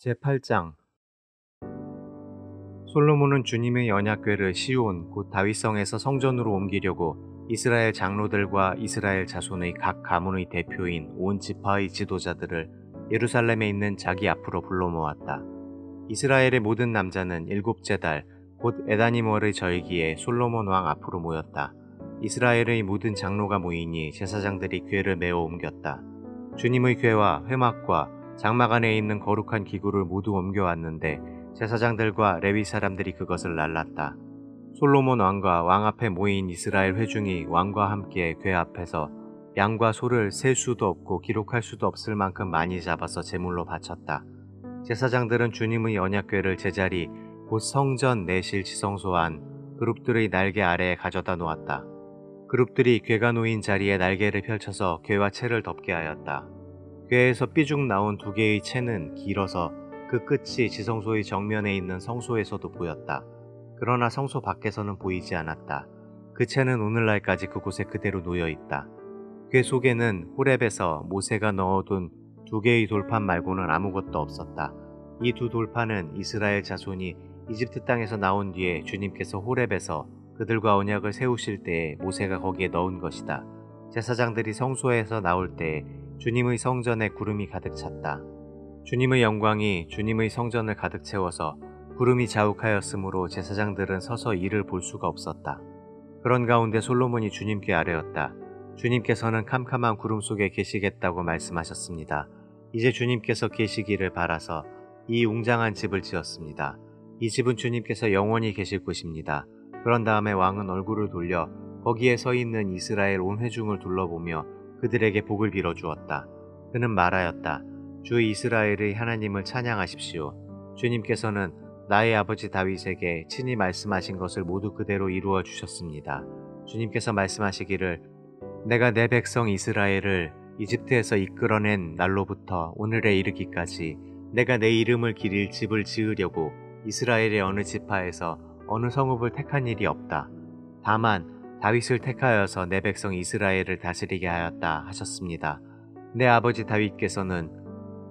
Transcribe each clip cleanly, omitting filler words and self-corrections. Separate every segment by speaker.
Speaker 1: 제8장 솔로몬은 주님의 언약궤를 시온 곧 다윗성에서 성전으로 옮기려고 이스라엘 장로들과 이스라엘 자손의 각 가문의 대표인 온 지파의 지도자들을 예루살렘에 있는 자기 앞으로 불러 모았다. 이스라엘의 모든 남자는 일곱째 달 곧 에다님월의 절기에 솔로몬 왕 앞으로 모였다. 이스라엘의 모든 장로가 모이니 제사장들이 궤를 메어 옮겼다. 주님의 궤와 회막과 장막 안에 있는 거룩한 기구를 모두 옮겨왔는데 제사장들과 레위 사람들이 그것을 날랐다. 솔로몬 왕과 왕 앞에 모인 이스라엘 회중이 왕과 함께 궤 앞에서 양과 소를 셀 수도 없고 기록할 수도 없을 만큼 많이 잡아서 제물로 바쳤다. 제사장들은 주님의 언약궤를 제자리 곧 성전 내실 지성소 안 그룹들의 날개 아래에 가져다 놓았다. 그룹들이 궤가 놓인 자리에 날개를 펼쳐서 궤와 채를 덮게 하였다. 궤에서 삐죽 나온 두 개의 채는 길어서 그 끝이 지성소의 정면에 있는 성소에서도 보였다. 그러나 성소 밖에서는 보이지 않았다. 그 채는 오늘날까지 그곳에 그대로 놓여 있다. 궤 속에는 호렙에서 모세가 넣어둔 두 개의 돌판 말고는 아무것도 없었다. 이 두 돌판은 이스라엘 자손이 이집트 땅에서 나온 뒤에 주님께서 호렙에서 그들과 언약을 세우실 때에 모세가 거기에 넣은 것이다. 제사장들이 성소에서 나올 때에 주님의 성전에 구름이 가득 찼다. 주님의 영광이 주님의 성전을 가득 채워서 구름이 자욱하였으므로 제사장들은 서서 이를 볼 수가 없었다. 그런 가운데 솔로몬이 주님께 아뢰었다. 주님께서는 캄캄한 구름 속에 계시겠다고 말씀하셨습니다. 이제 주님께서 계시기를 바라서 이 웅장한 집을 지었습니다. 이 집은 주님께서 영원히 계실 곳입니다. 그런 다음에 왕은 얼굴을 돌려 거기에 서 있는 이스라엘 온 회중을 둘러보며 그들에게 복을 빌어주었다. 그는 말하였다. 주 이스라엘의 하나님을 찬양하십시오. 주님께서는 나의 아버지 다윗에게 친히 말씀하신 것을 모두 그대로 이루어 주셨습니다. 주님께서 말씀하시기를 내가 내 백성 이스라엘을 이집트에서 이끌어낸 날로부터 오늘에 이르기까지 내가 내 이름을 기릴 집을 지으려고 이스라엘의 어느 지파에서 어느 성읍을 택한 일이 없다. 다만 다윗을 택하여서 내 백성 이스라엘을 다스리게 하였다 하셨습니다. 내 아버지 다윗께서는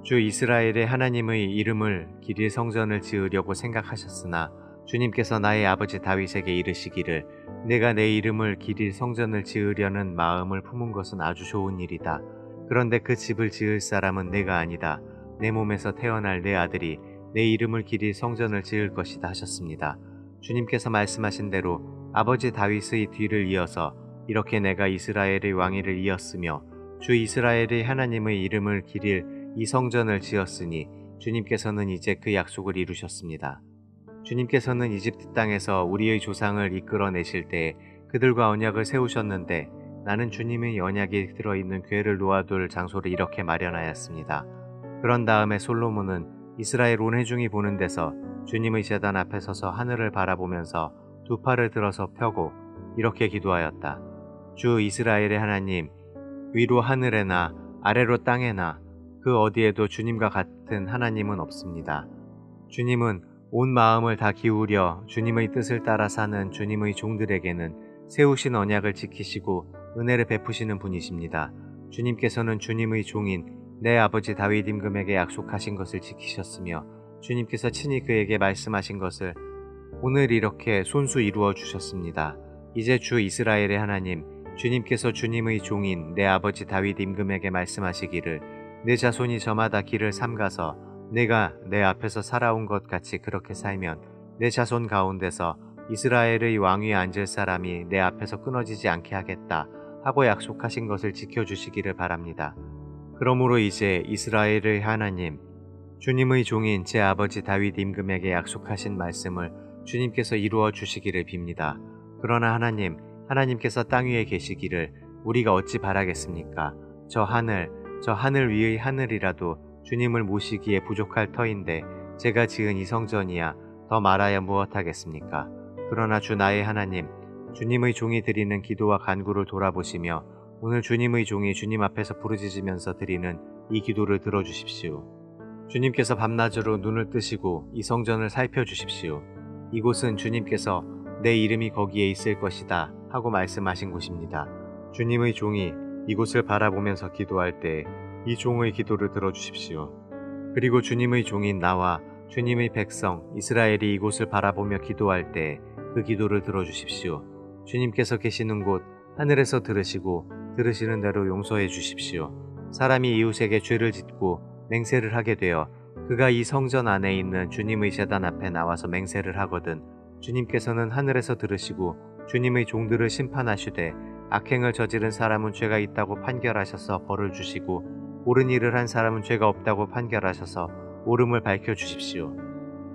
Speaker 1: 주 이스라엘의 하나님의 이름을 기릴 성전을 지으려고 생각하셨으나 주님께서 나의 아버지 다윗에게 이르시기를 내가 내 이름을 기릴 성전을 지으려는 마음을 품은 것은 아주 좋은 일이다. 그런데 그 집을 지을 사람은 내가 아니다. 내 몸에서 태어날 내 아들이 내 이름을 기릴 성전을 지을 것이다 하셨습니다. 주님께서 말씀하신 대로 아버지 다윗의 뒤를 이어서 이렇게 내가 이스라엘의 왕위를 이었으며 주 이스라엘의 하나님의 이름을 기릴 이 성전을 지었으니 주님께서는 이제 그 약속을 이루셨습니다. 주님께서는 이집트 땅에서 우리의 조상을 이끌어내실 때에 그들과 언약을 세우셨는데 나는 주님의 언약이 들어있는 궤를 놓아둘 장소를 이렇게 마련하였습니다. 그런 다음에 솔로몬은 이스라엘 온 회중이 보는 데서 주님의 제단 앞에 서서 하늘을 바라보면서 두 팔을 들어서 펴고 이렇게 기도하였다. 주 이스라엘의 하나님, 위로 하늘에나 아래로 땅에나 그 어디에도 주님과 같은 하나님은 없습니다. 주님은 온 마음을 다 기울여 주님의 뜻을 따라 사는 주님의 종들에게는 세우신 언약을 지키시고 은혜를 베푸시는 분이십니다. 주님께서는 주님의 종인 내 아버지 다윗 임금에게 약속하신 것을 지키셨으며 주님께서 친히 그에게 말씀하신 것을 오늘 이렇게 손수 이루어 주셨습니다. 이제 주 이스라엘의 하나님, 주님께서 주님의 종인 내 아버지 다윗 임금에게 말씀하시기를 내 자손이 저마다 길을 삼가서 내가 내 앞에서 살아온 것 같이 그렇게 살면 내 자손 가운데서 이스라엘의 왕위에 앉을 사람이 내 앞에서 끊어지지 않게 하겠다 하고 약속하신 것을 지켜주시기를 바랍니다. 그러므로 이제 이스라엘의 하나님, 주님의 종인 제 아버지 다윗 임금에게 약속하신 말씀을 주님께서 이루어 주시기를 빕니다. 그러나 하나님께서 땅 위에 계시기를 우리가 어찌 바라겠습니까? 저 하늘 위의 하늘이라도 주님을 모시기에 부족할 터인데 제가 지은 이 성전이야 더 말하여 무엇하겠습니까? 그러나 주 나의 하나님, 주님의 종이 드리는 기도와 간구를 돌아보시며 오늘 주님의 종이 주님 앞에서 부르짖으면서 드리는 이 기도를 들어주십시오. 주님께서 밤낮으로 눈을 뜨시고 이 성전을 살펴주십시오. 이곳은 주님께서 내 이름이 거기에 있을 것이다 하고 말씀하신 곳입니다. 주님의 종이 이곳을 바라보면서 기도할 때 이 종의 기도를 들어주십시오. 그리고 주님의 종인 나와 주님의 백성 이스라엘이 이곳을 바라보며 기도할 때 그 기도를 들어주십시오. 주님께서 계시는 곳 하늘에서 들으시고 들으시는 대로 용서해 주십시오. 사람이 이웃에게 죄를 짓고 맹세를 하게 되어 그가 이 성전 안에 있는 주님의 제단 앞에 나와서 맹세를 하거든 주님께서는 하늘에서 들으시고 주님의 종들을 심판하시되 악행을 저지른 사람은 죄가 있다고 판결하셔서 벌을 주시고 옳은 일을 한 사람은 죄가 없다고 판결하셔서 옳음을 밝혀주십시오.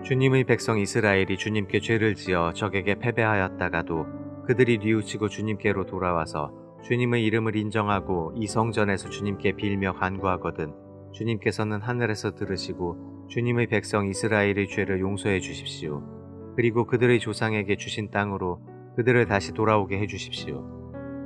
Speaker 1: 주님의 백성 이스라엘이 주님께 죄를 지어 적에게 패배하였다가도 그들이 뉘우치고 주님께로 돌아와서 주님의 이름을 인정하고 이 성전에서 주님께 빌며 간구하거든 주님께서는 하늘에서 들으시고 주님의 백성 이스라엘의 죄를 용서해 주십시오. 그리고 그들의 조상에게 주신 땅으로 그들을 다시 돌아오게 해 주십시오.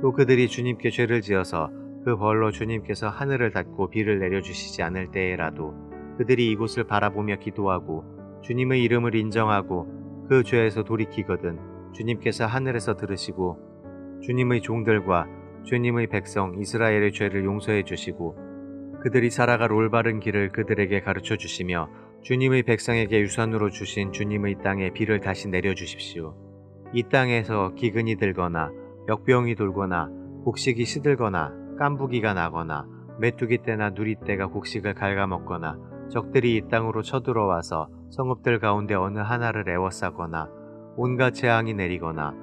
Speaker 1: 또 그들이 주님께 죄를 지어서 그 벌로 주님께서 하늘을 닫고 비를 내려주시지 않을 때에라도 그들이 이곳을 바라보며 기도하고 주님의 이름을 인정하고 그 죄에서 돌이키거든 주님께서 하늘에서 들으시고 주님의 종들과 주님의 백성 이스라엘의 죄를 용서해 주시고 그들이 살아갈 올바른 길을 그들에게 가르쳐 주시며 주님의 백성에게 유산으로 주신 주님의 땅에 비를 다시 내려주십시오. 이 땅에서 기근이 들거나 역병이 돌거나 곡식이 시들거나 깐부기가 나거나 메뚜기 떼나 누리 떼가 곡식을 갉아먹거나 적들이 이 땅으로 쳐들어와서 성읍들 가운데 어느 하나를 애워싸거나 온갖 재앙이 내리거나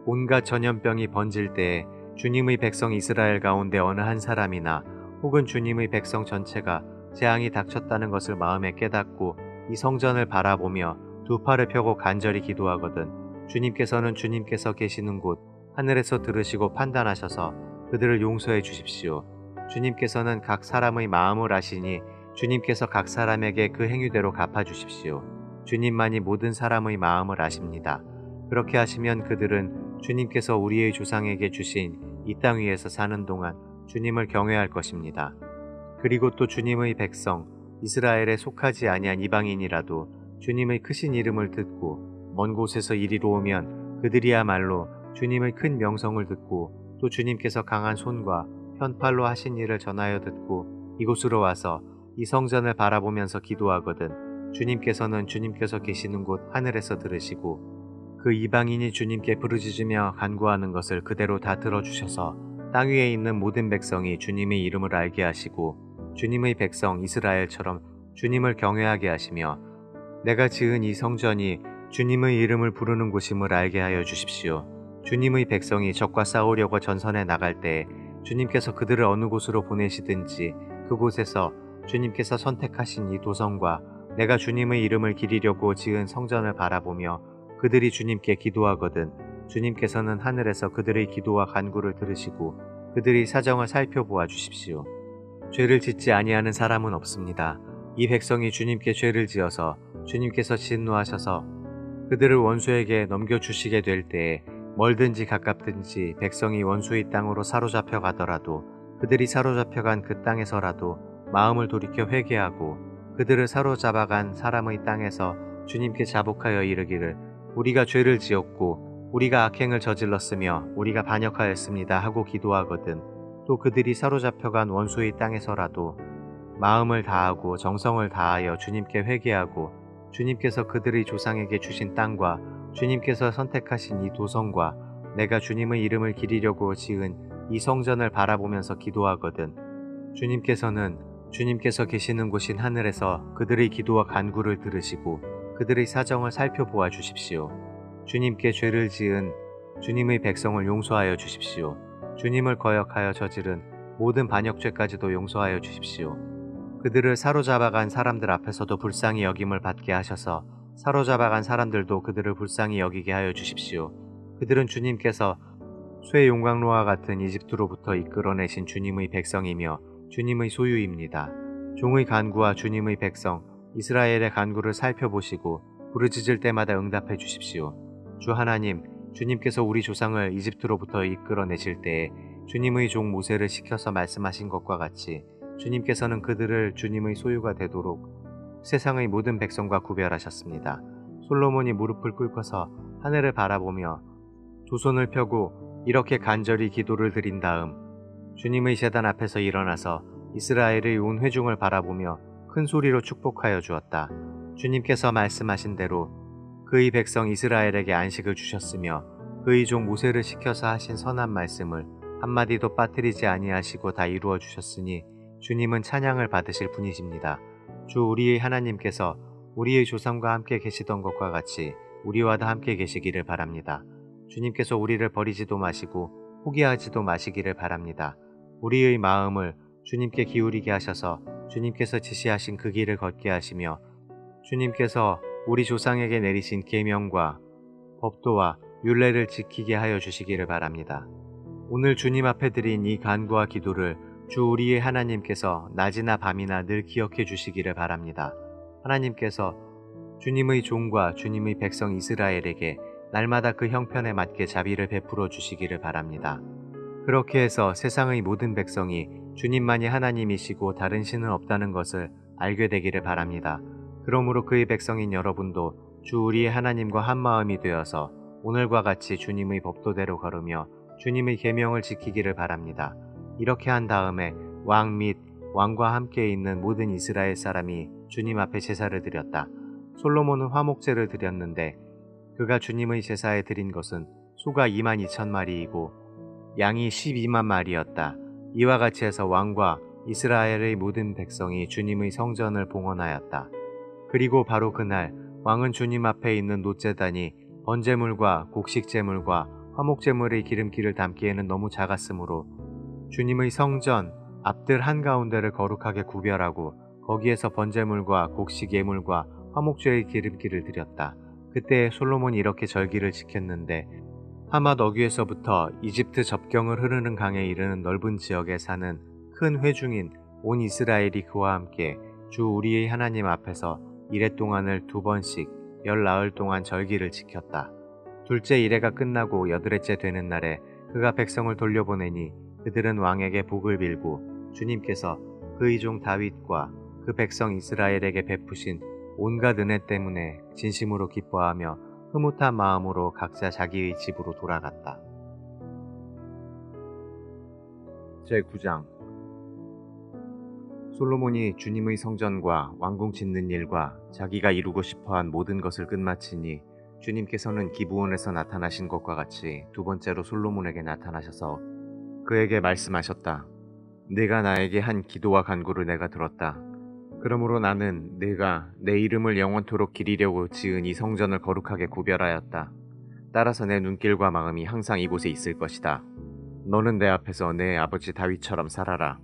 Speaker 1: 온갖 전염병이 번질 때에 주님의 백성 이스라엘 가운데 어느 한 사람이나 혹은 주님의 백성 전체가 재앙이 닥쳤다는 것을 마음에 깨닫고 이 성전을 바라보며 두 팔을 펴고 간절히 기도하거든 주님께서는 주님께서 계시는 곳 하늘에서 들으시고 판단하셔서 그들을 용서해 주십시오. 주님께서는 각 사람의 마음을 아시니 주님께서 각 사람에게 그 행위대로 갚아주십시오. 주님만이 모든 사람의 마음을 아십니다. 그렇게 하시면 그들은 주님께서 우리의 조상에게 주신 이 땅 위에서 사는 동안 주님을 경외할 것입니다. 그리고 또 주님의 백성 이스라엘에 속하지 아니한 이방인이라도 주님의 크신 이름을 듣고 먼 곳에서 이리로 오면 그들이야말로 주님의 큰 명성을 듣고 또 주님께서 강한 손과 편팔로 하신 일을 전하여 듣고 이곳으로 와서 이 성전을 바라보면서 기도하거든 주님께서는 주님께서 계시는 곳 하늘에서 들으시고 그 이방인이 주님께 부르짖으며 간구하는 것을 그대로 다 들어주셔서 땅 위에 있는 모든 백성이 주님의 이름을 알게 하시고 주님의 백성 이스라엘처럼 주님을 경외하게 하시며 내가 지은 이 성전이 주님의 이름을 부르는 곳임을 알게 하여 주십시오. 주님의 백성이 적과 싸우려고 전선에 나갈 때 주님께서 그들을 어느 곳으로 보내시든지 그곳에서 주님께서 선택하신 이 도성과 내가 주님의 이름을 기리려고 지은 성전을 바라보며 그들이 주님께 기도하거든 주님께서는 하늘에서 그들의 기도와 간구를 들으시고 그들의 사정을 살펴보아 주십시오. 죄를 짓지 아니하는 사람은 없습니다. 이 백성이 주님께 죄를 지어서 주님께서 진노하셔서 그들을 원수에게 넘겨주시게 될 때에 멀든지 가깝든지 백성이 원수의 땅으로 사로잡혀 가더라도 그들이 사로잡혀간 그 땅에서라도 마음을 돌이켜 회개하고 그들을 사로잡아간 사람의 땅에서 주님께 자복하여 이르기를 우리가 죄를 지었고 우리가 악행을 저질렀으며 우리가 반역하였습니다 하고 기도하거든 또 그들이 사로잡혀간 원수의 땅에서라도 마음을 다하고 정성을 다하여 주님께 회개하고 주님께서 그들의 조상에게 주신 땅과 주님께서 선택하신 이 도성과 내가 주님의 이름을 기리려고 지은 이 성전을 바라보면서 기도하거든 주님께서 계시는 곳인 하늘에서 그들의 기도와 간구를 들으시고 그들의 사정을 살펴보아 주십시오. 주님께 죄를 지은 주님의 백성을 용서하여 주십시오. 주님을 거역하여 저지른 모든 반역죄까지도 용서하여 주십시오. 그들을 사로잡아간 사람들 앞에서도 불쌍히 여김을 받게 하셔서 사로잡아간 사람들도 그들을 불쌍히 여기게 하여 주십시오. 그들은 주님께서 쇠 용광로와 같은 이집트로부터 이끌어내신 주님의 백성이며 주님의 소유입니다. 종의 간구와 주님의 백성 이스라엘의 간구를 살펴보시고 부르짖을 때마다 응답해 주십시오. 주 하나님, 주님께서 우리 조상을 이집트로부터 이끌어내실 때에 주님의 종 모세를 시켜서 말씀하신 것과 같이 주님께서는 그들을 주님의 소유가 되도록 세상의 모든 백성과 구별하셨습니다. 솔로몬이 무릎을 꿇고서 하늘을 바라보며 두 손을 펴고 이렇게 간절히 기도를 드린 다음 주님의 제단 앞에서 일어나서 이스라엘의 온 회중을 바라보며 큰 소리로 축복하여 주었다. 주님께서 말씀하신 대로 그의 백성 이스라엘에게 안식을 주셨으며 그의 종 모세를 시켜서 하신 선한 말씀을 한마디도 빠뜨리지 아니하시고 다 이루어 주셨으니 주님은 찬양을 받으실 분이십니다. 주 우리의 하나님께서 우리의 조상과 함께 계시던 것과 같이 우리와도 함께 계시기를 바랍니다. 주님께서 우리를 버리지도 마시고 포기하지도 마시기를 바랍니다. 우리의 마음을 주님께 기울이게 하셔서 주님께서 지시하신 그 길을 걷게 하시며 주님께서 우리 조상에게 내리신 계명과 법도와 율례를 지키게 하여 주시기를 바랍니다. 오늘 주님 앞에 드린 이 간구와 기도를 주 우리의 하나님께서 낮이나 밤이나 늘 기억해 주시기를 바랍니다. 하나님께서 주님의 종과 주님의 백성 이스라엘에게 날마다 그 형편에 맞게 자비를 베풀어 주시기를 바랍니다. 그렇게 해서 세상의 모든 백성이 주님만이 하나님이시고 다른 신은 없다는 것을 알게 되기를 바랍니다. 그러므로 그의 백성인 여러분도 주 우리의 하나님과 한마음이 되어서 오늘과 같이 주님의 법도대로 걸으며 주님의 계명을 지키기를 바랍니다. 이렇게 한 다음에 왕 및 왕과 함께 있는 모든 이스라엘 사람이 주님 앞에 제사를 드렸다. 솔로몬은 화목제를 드렸는데 그가 주님의 제사에 드린 것은 소가 22,000마리이고 양이 12만 마리였다. 이와 같이 해서 왕과 이스라엘의 모든 백성이 주님의 성전을 봉헌하였다. 그리고 바로 그날 왕은 주님 앞에 있는 놋제단이 번제물과 곡식제물과 화목제물의 기름기를 담기에는 너무 작았으므로 주님의 성전 앞들 한가운데를 거룩하게 구별하고 거기에서 번제물과 곡식 예물과 화목제의 기름기를 드렸다. 그때 솔로몬이 이렇게 절기를 지켰는데 하맛 어귀에서부터 이집트 접경을 흐르는 강에 이르는 넓은 지역에 사는 큰 회중인 온 이스라엘이 그와 함께 주 우리의 하나님 앞에서 이레 동안을 2번씩 10나흘 동안 절기를 지켰다. 둘째 이레가 끝나고 여드레째 되는 날에 그가 백성을 돌려보내니 그들은 왕에게 복을 빌고 주님께서 그의 종 다윗과 그 백성 이스라엘에게 베푸신 온갖 은혜 때문에 진심으로 기뻐하며 흐뭇한 마음으로 각자 자기의 집으로 돌아갔다. 제9장 솔로몬이 주님의 성전과 왕궁 짓는 일과 자기가 이루고 싶어한 모든 것을 끝마치니 주님께서는 기브온에서 나타나신 것과 같이 두 번째로 솔로몬에게 나타나셔서 그에게 말씀하셨다. 네가 나에게 한 기도와 간구를 내가 들었다. 그러므로 나는 네가 내 이름을 영원토록 기리려고 지은 이 성전을 거룩하게 구별하였다. 따라서 내 눈길과 마음이 항상 이곳에 있을 것이다. 너는 내 앞에서 내 아버지 다윗처럼 살아라.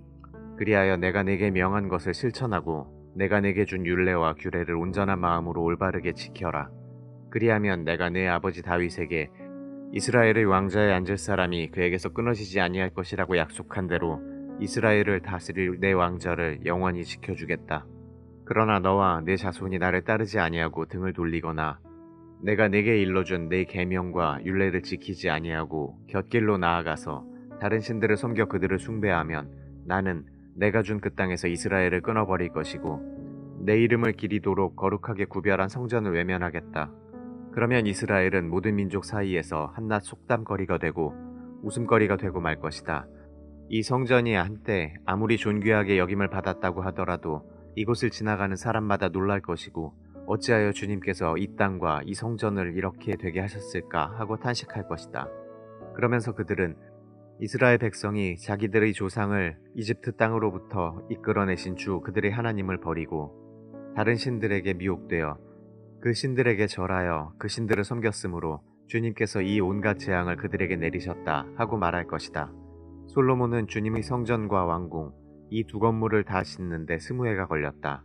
Speaker 1: 그리하여 내가 네게 명한 것을 실천하고 내가 네게 준 율례와 규례를 온전한 마음으로 올바르게 지켜라. 그리하면 내가 내 아버지 다윗에게 이스라엘의 왕좌에 앉을 사람이 그에게서 끊어지지 아니할 것이라고 약속한 대로 이스라엘을 다스릴 내 왕좌를 영원히 지켜주겠다. 그러나 너와 내 자손이 나를 따르지 아니하고 등을 돌리거나 내가 네게 일러준 내 계명과 율례를 지키지 아니하고 곁길로 나아가서 다른 신들을 섬겨 그들을 숭배하면 나는 내가 준 그 땅에서 이스라엘을 끊어버릴 것이고 내 이름을 기리도록 거룩하게 구별한 성전을 외면하겠다. 그러면 이스라엘은 모든 민족 사이에서 한낱 속담거리가 되고 웃음거리가 되고 말 것이다. 이 성전이 한때 아무리 존귀하게 여김을 받았다고 하더라도 이곳을 지나가는 사람마다 놀랄 것이고 어찌하여 주님께서 이 땅과 이 성전을 이렇게 되게 하셨을까 하고 탄식할 것이다. 그러면서 그들은 이스라엘 백성이 자기들의 조상을 이집트 땅으로부터 이끌어내신 주 그들의 하나님을 버리고 다른 신들에게 미혹되어 그 신들에게 절하여 그 신들을 섬겼으므로 주님께서 이 온갖 재앙을 그들에게 내리셨다 하고 말할 것이다. 솔로몬은 주님의 성전과 왕궁 이 두 건물을 다 짓는데 20해가 걸렸다.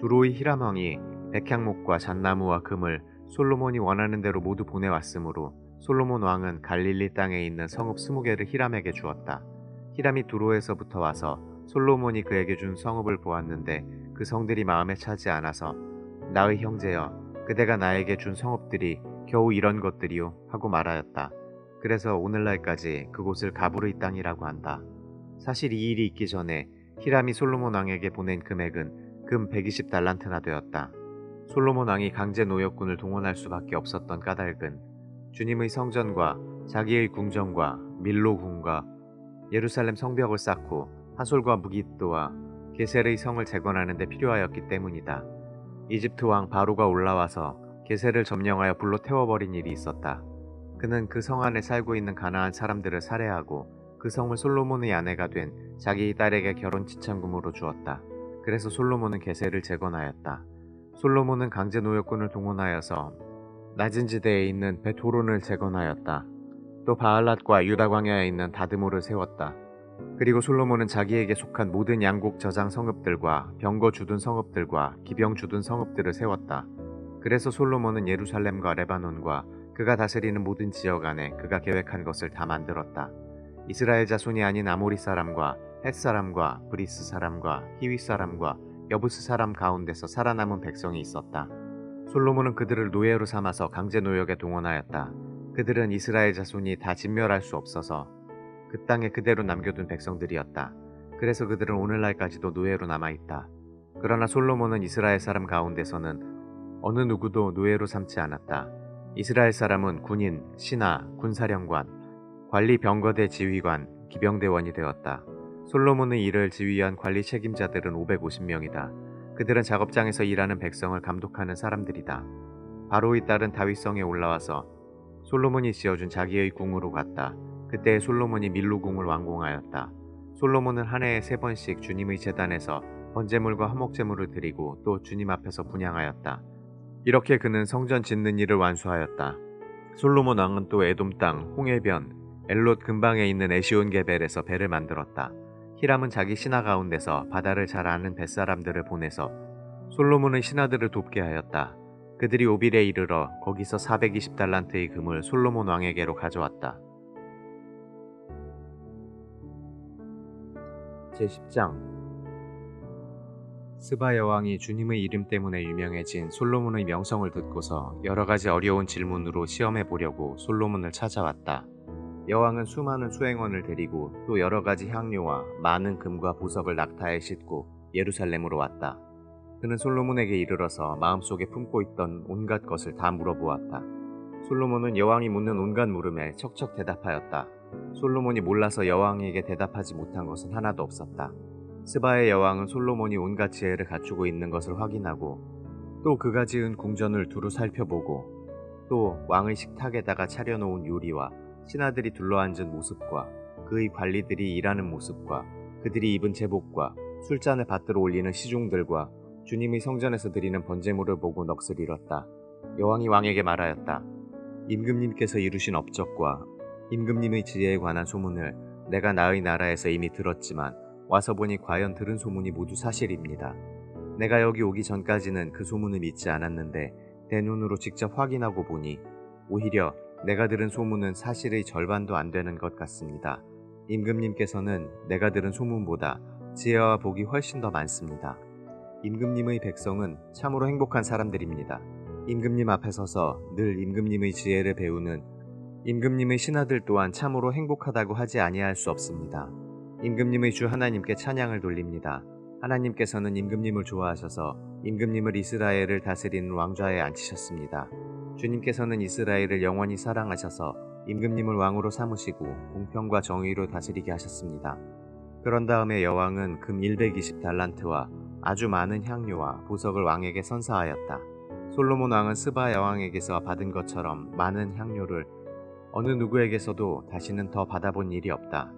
Speaker 1: 두로의 히람 왕이 백향목과 잣나무와 금을 솔로몬이 원하는 대로 모두 보내왔으므로 솔로몬 왕은 갈릴리 땅에 있는 성읍 20개를 히람에게 주었다. 히람이 두로에서부터 와서 솔로몬이 그에게 준 성읍을 보았는데 그 성들이 마음에 차지 않아서 나의 형제여 그대가 나에게 준 성읍들이 겨우 이런 것들이요 하고 말하였다. 그래서 오늘날까지 그곳을 가브르의 땅이라고 한다. 사실 이 일이 있기 전에 히람이 솔로몬 왕에게 보낸 금액은 금 120달란트나 되었다. 솔로몬 왕이 강제 노역군을 동원할 수밖에 없었던 까닭은 주님의 성전과 자기의 궁전과 밀로 궁과 예루살렘 성벽을 쌓고 하솔과 무깃도와 게셀의 성을 재건하는 데 필요하였기 때문이다. 이집트 왕 바로가 올라와서 게셀을 점령하여 불로 태워버린 일이 있었다. 그는 그 성 안에 살고 있는 가나안 사람들을 살해하고 그 성을 솔로몬의 아내가 된 자기 딸에게 결혼 지참금으로 주었다. 그래서 솔로몬은 게셀을 재건하였다. 솔로몬은 강제 노역군을 동원하여서 낮은 지대에 있는 벳호론을 재건하였다. 또 바알랏과 유다 광야에 있는 다드모를 세웠다. 그리고 솔로몬은 자기에게 속한 모든 양곡 저장 성읍들과 병거 주둔 성읍들과 기병 주둔 성읍들을 세웠다. 그래서 솔로몬은 예루살렘과 레바논과 그가 다스리는 모든 지역 안에 그가 계획한 것을 다 만들었다. 이스라엘 자손이 아닌 아모리 사람과 헷 사람과 브리스 사람과 히위 사람과 여부스 사람 가운데서 살아남은 백성이 있었다. 솔로몬은 그들을 노예로 삼아서 강제 노역에 동원하였다. 그들은 이스라엘 자손이 다 진멸할 수 없어서 그 땅에 그대로 남겨둔 백성들이었다. 그래서 그들은 오늘날까지도 노예로 남아있다. 그러나 솔로몬은 이스라엘 사람 가운데서는 어느 누구도 노예로 삼지 않았다. 이스라엘 사람은 군인, 신하, 군사령관, 관리 병거대 지휘관, 기병대원이 되었다. 솔로몬의 일을 지휘한 관리 책임자들은 550명이다. 그들은 작업장에서 일하는 백성을 감독하는 사람들이다. 바로의 딸은 다윗성에 올라와서 솔로몬이 지어준 자기의 궁으로 갔다. 그때 솔로몬이 밀로궁을 완공하였다. 솔로몬은 한 해에 3번씩 주님의 제단에서 번제물과 화목제물을 드리고 또 주님 앞에서 분향하였다. 이렇게 그는 성전 짓는 일을 완수하였다. 솔로몬 왕은 또 에돔 땅 홍해변 엘롯 근방에 있는 에시온게벨에서 배를 만들었다. 히람은 자기 신하 가운데서 바다를 잘 아는 뱃사람들을 보내서 솔로몬의 신하들을 돕게 하였다. 그들이 오빌에 이르러 거기서 420달란트의 금을 솔로몬 왕에게로 가져왔다. 제10장 스바 여왕이 주님의 이름 때문에 유명해진 솔로몬의 명성을 듣고서 여러가지 어려운 질문으로 시험해 보려고 솔로몬을 찾아왔다. 여왕은 수많은 수행원을 데리고 또 여러가지 향료와 많은 금과 보석을 낙타에 싣고 예루살렘으로 왔다. 그는 솔로몬에게 이르러서 마음속에 품고 있던 온갖 것을 다 물어보았다. 솔로몬은 여왕이 묻는 온갖 물음에 척척 대답하였다. 솔로몬이 몰라서 여왕에게 대답하지 못한 것은 하나도 없었다. 스바의 여왕은 솔로몬이 온갖 지혜를 갖추고 있는 것을 확인하고 또 그가 지은 궁전을 두루 살펴보고 또 왕의 식탁에다가 차려놓은 요리와 신하들이 둘러앉은 모습과 그의 관리들이 일하는 모습과 그들이 입은 제복과 술잔을 받들어 올리는 시종들과 주님의 성전에서 드리는 번제물을 보고 넋을 잃었다. 여왕이 왕에게 말하였다. 임금님께서 이루신 업적과 임금님의 지혜에 관한 소문을 내가 나의 나라에서 이미 들었지만 와서 보니 과연 들은 소문이 모두 사실입니다. 내가 여기 오기 전까지는 그 소문을 믿지 않았는데 내 눈으로 직접 확인하고 보니 오히려 내가 들은 소문은 사실의 절반도 안 되는 것 같습니다. 임금님께서는 내가 들은 소문보다 지혜와 복이 훨씬 더 많습니다. 임금님의 백성은 참으로 행복한 사람들입니다. 임금님 앞에 서서 늘 임금님의 지혜를 배우는 임금님의 신하들 또한 참으로 행복하다고 하지 아니할 수 없습니다. 임금님의 주 하나님께 찬양을 돌립니다. 하나님께서는 임금님을 좋아하셔서 임금님을 이스라엘을 다스리는 왕좌에 앉히셨습니다. 주님께서는 이스라엘을 영원히 사랑하셔서 임금님을 왕으로 삼으시고 공평과 정의로 다스리게 하셨습니다. 그런 다음에 여왕은 금 120달란트와 아주 많은 향료와 보석을 왕에게 선사하였다. 솔로몬 왕은 스바 여왕에게서 받은 것처럼 많은 향료를 어느 누구에게서도 다시는 더 받아본 일이 없다.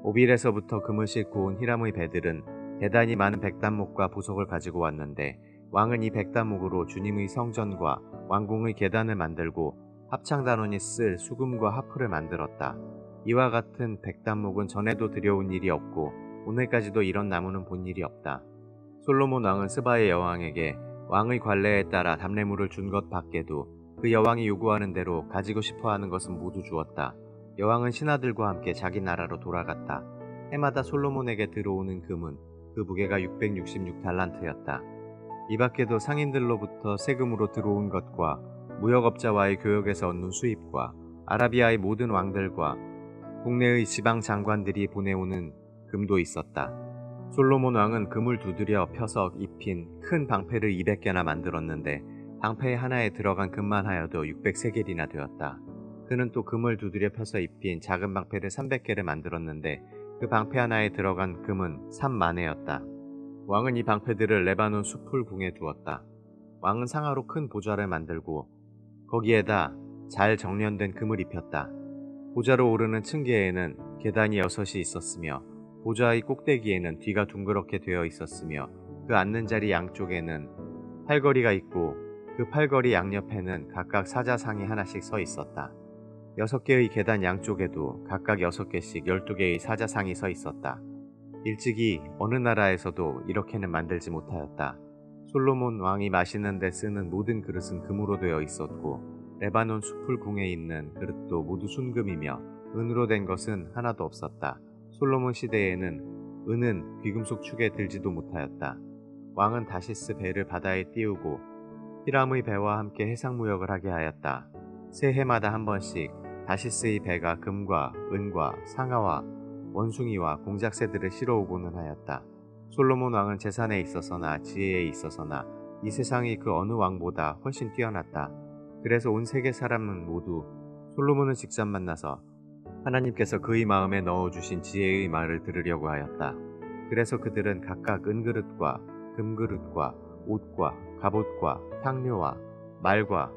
Speaker 1: 오빌에서부터 금을 싣고 온 히람의 배들은 대단히 많은 백단목과 보석을 가지고 왔는데 왕은 이 백단목으로 주님의 성전과 왕궁의 계단을 만들고 합창단원이 쓸 수금과 하프를 만들었다. 이와 같은 백단목은 전에도 들여온 일이 없고 오늘까지도 이런 나무는 본 일이 없다. 솔로몬 왕은 스바의 여왕에게 왕의 관례에 따라 담례물을 준 것 밖에도 그 여왕이 요구하는 대로 가지고 싶어하는 것은 모두 주었다. 여왕은 신하들과 함께 자기 나라로 돌아갔다. 해마다 솔로몬에게 들어오는 금은 그 무게가 666달란트였다. 이 밖에도 상인들로부터 세금으로 들어온 것과 무역업자와의 교역에서 얻는 수입과 아라비아의 모든 왕들과 국내의 지방 장관들이 보내오는 금도 있었다. 솔로몬 왕은 금을 두드려 펴서 입힌 큰 방패를 200개나 만들었는데 방패 하나에 들어간 금만 하여도 600세겔이나 되었다. 그는 또 금을 두드려 펴서 입힌 작은 방패를 300개를 만들었는데 그 방패 하나에 들어간 금은 3만회였다. 왕은 이 방패들을 레바논 숲풀 궁에 두었다. 왕은 상하로 큰 보좌를 만들고 거기에다 잘 정련된 금을 입혔다. 보좌로 오르는 층계에는 계단이 6이 있었으며 보좌의 꼭대기에는 뒤가 둥그렇게 되어 있었으며 그 앉는 자리 양쪽에는 팔걸이가 있고 그 팔걸이 양옆에는 각각 사자상이 하나씩 서 있었다. 6개의 계단 양쪽에도 각각 6개씩 12개의 사자상이 서 있었다. 일찍이 어느 나라에서도 이렇게는 만들지 못하였다. 솔로몬 왕이 마시는 데 쓰는 모든 그릇은 금으로 되어 있었고 레바논 숲풀 궁에 있는 그릇도 모두 순금이며 은으로 된 것은 하나도 없었다. 솔로몬 시대에는 은은 귀금속 축에 들지도 못하였다. 왕은 다시스 배를 바다에 띄우고 히람의 배와 함께 해상무역을 하게 하였다. 새해마다 한 번씩 다시스의 배가 금과 은과 상아와 원숭이와 공작새들을 실어오고는 하였다. 솔로몬 왕은 재산에 있어서나 지혜에 있어서나 이 세상의 그 어느 왕보다 훨씬 뛰어났다. 그래서 온 세계 사람은 모두 솔로몬을 직접 만나서 하나님께서 그의 마음에 넣어주신 지혜의 말을 들으려고 하였다. 그래서 그들은 각각 은그릇과 금그릇과 옷과 갑옷과 향료와 말과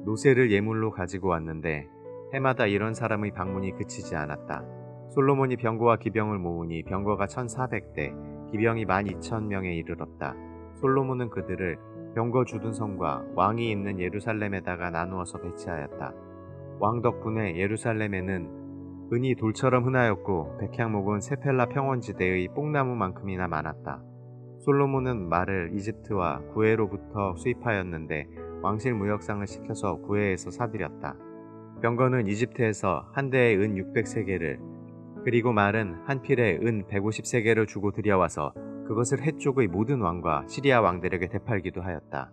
Speaker 1: 노새를 예물로 가지고 왔는데 해마다 이런 사람의 방문이 그치지 않았다. 솔로몬이 병거와 기병을 모으니 병거가 1400대, 기병이 12,000명에 이르렀다. 솔로몬은 그들을 병거 주둔 성과 왕이 있는 예루살렘에다가 나누어서 배치하였다. 왕 덕분에 예루살렘에는 은이 돌처럼 흔하였고 백향목은 세펠라 평원지대의 뽕나무만큼이나 많았다. 솔로몬은 말을 이집트와 구해로부터 수입하였는데 왕실 무역상을 시켜서 구해에서 사들였다. 병거는 이집트에서 한 대에 은 600세겔을 그리고 말은 한 필에 은 150세겔을 주고 들여와서 그것을 해쪽의 모든 왕과 시리아 왕들에게 되팔기도 하였다.